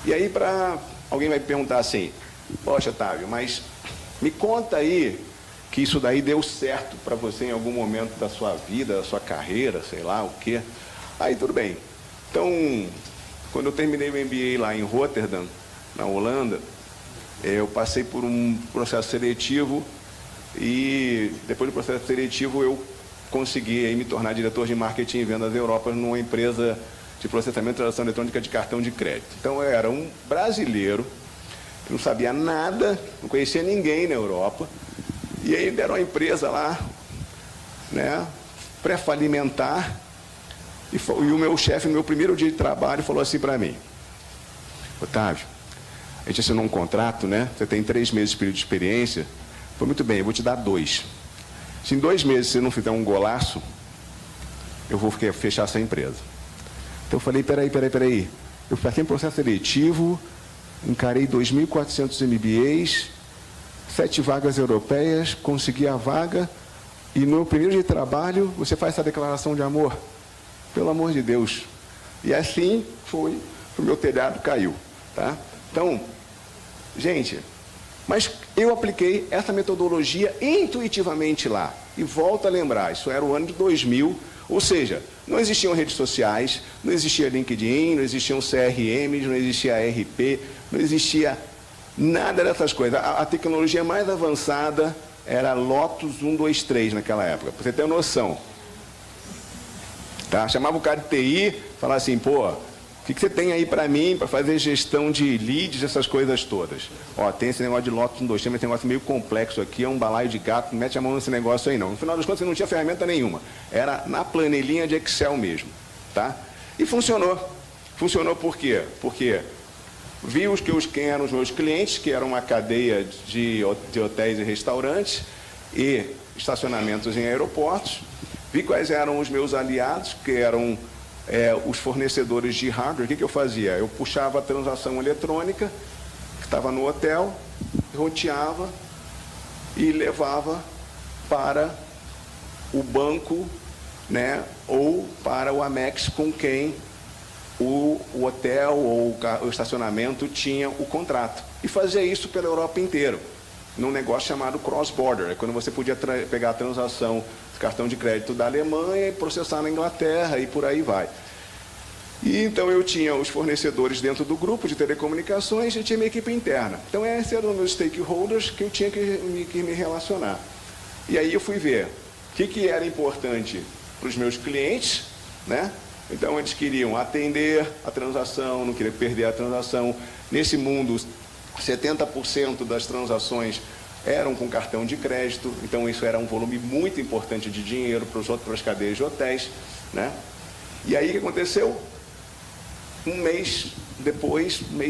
E aí, alguém vai perguntar assim, poxa, Otávio, mas me conta aí que isso daí deu certo para você em algum momento da sua vida, da sua carreira, sei lá o quê. Aí tudo bem. Então, quando eu terminei o MBA lá em Rotterdam, na Holanda, eu passei por um processo seletivo e depois do processo seletivo eu consegui aí me tornar diretor de marketing e vendas da Europa numa empresa de processamento e transação eletrônica de cartão de crédito. Então eu era um brasileiro, não sabia nada, não conhecia ninguém na Europa, e aí deram uma empresa lá, né, pré-falimentar, e o meu chefe, no meu primeiro dia de trabalho, falou assim para mim, Otávio, a gente assinou um contrato, né, você tem 3 meses de período de experiência, foi muito bem, eu vou te dar 2. Se em 2 meses você não fizer um golaço, eu vou fechar essa empresa. Então eu falei, peraí. Eu passei um processo seletivo, encarei 2.400 MBAs, 7 vagas europeias, consegui a vaga, e no meu primeiro dia de trabalho, você faz essa declaração de amor. Pelo amor de Deus. E assim foi, o meu telhado caiu. Tá? Então, gente, mas eu apliquei essa metodologia intuitivamente lá. E volto a lembrar, isso era o ano de 2000, ou seja, não existiam redes sociais, não existia LinkedIn, não existiam CRMs, não existia RP, não existia nada dessas coisas. A tecnologia mais avançada era Lotus 123 naquela época, para você ter noção. Tá? Chamava o cara de TI, falava assim, pô, o que você tem aí para mim, para fazer gestão de leads, essas coisas todas? Ó, tem esse negócio de Lotus 123, mas tem um negócio meio complexo aqui, é um balaio de gato, não mete a mão nesse negócio aí não. No final das contas, você não tinha ferramenta nenhuma. Era na planilhinha de Excel mesmo. Tá? E funcionou. Funcionou por quê? Porque vi quem eram os meus clientes, que eram uma cadeia de hotéis e restaurantes e estacionamentos em aeroportos. Vi quais eram os meus aliados, que eram os fornecedores de hardware. O que eu fazia? Eu puxava a transação eletrônica, que estava no hotel, roteava e levava para o banco, né, ou para o Amex com quem o hotel ou o estacionamento tinha o contrato. E fazia isso pela Europa inteira, num negócio chamado cross-border. É quando você podia pegar a transação de cartão de crédito da Alemanha e processar na Inglaterra e por aí vai. E então eu tinha os fornecedores dentro do grupo de telecomunicações e tinha minha equipe interna. Então esses eram os meus stakeholders que eu tinha que me relacionar. E aí eu fui ver o que era importante para os meus clientes, né? Então eles queriam atender a transação, não queriam perder a transação. Nesse mundo, 70% das transações eram com cartão de crédito, então isso era um volume muito importante de dinheiro para as cadeias de hotéis, né? E aí o que aconteceu? Um mês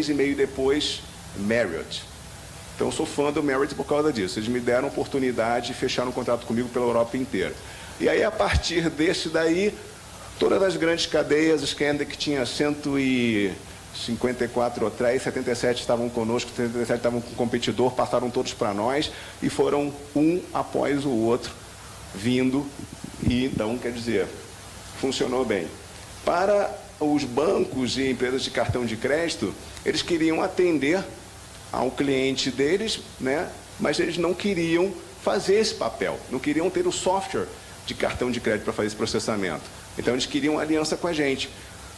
e meio depois, Marriott. Então eu sou fã do Marriott por causa disso. Eles me deram a oportunidade de fechar um contrato comigo pela Europa inteira. E aí, a partir desse daí, todas as grandes cadeias, Scandic tinha 154 hotéis, 77 estavam conosco, 77 estavam com o competidor, passaram todos para nós e foram um após o outro vindo. E então, quer dizer, funcionou bem. Para os bancos e empresas de cartão de crédito, eles queriam atender ao cliente deles, né? Mas eles não queriam fazer esse papel, não queriam ter o software de cartão de crédito para fazer esse processamento. Então eles queriam aliança com a gente.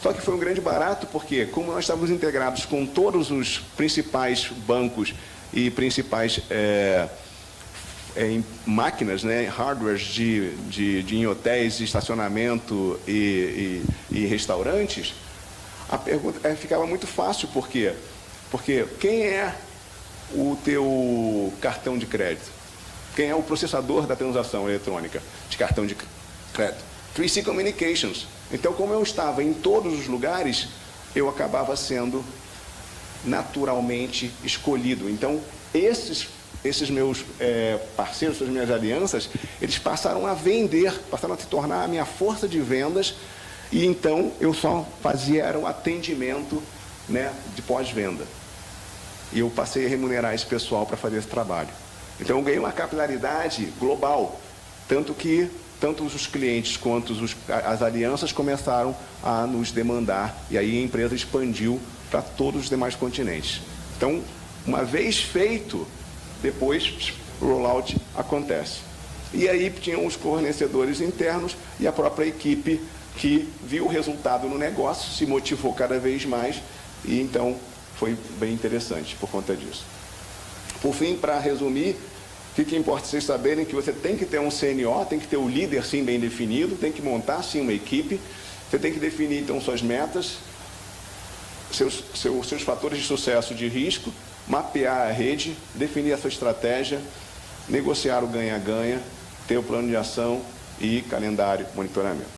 Só que foi um grande barato, porque como nós estávamos integrados com todos os principais bancos e principais máquinas, né, hardwares em hotéis, estacionamento e restaurantes, a pergunta ficava muito fácil. Por quê? Porque quem é o teu cartão de crédito? Quem é o processador da transação eletrônica de cartão de crédito? 3C Communications. Então, como eu estava em todos os lugares, eu acabava sendo naturalmente escolhido. Então, esses meus parceiros, essas minhas alianças, eles passaram a vender, passaram a se tornar a minha força de vendas, e então eu só fazia o atendimento, né, de pós-venda. E eu passei a remunerar esse pessoal para fazer esse trabalho. Então eu ganhei uma capilaridade global, tanto que tanto os clientes quanto as alianças começaram a nos demandar, e aí a empresa expandiu para todos os demais continentes. Então, uma vez feito, depois o rollout acontece. E aí tinham os fornecedores internos e a própria equipe que viu o resultado no negócio, se motivou cada vez mais e então foi bem interessante por conta disso. Por fim, para resumir, o que importa vocês saberem que você tem que ter um CNO, tem que ter o líder sim bem definido, tem que montar sim uma equipe, você tem que definir então suas metas, seus fatores de sucesso de risco, mapear a rede, definir a sua estratégia, negociar o ganha-ganha, ter o plano de ação e calendário, monitoramento.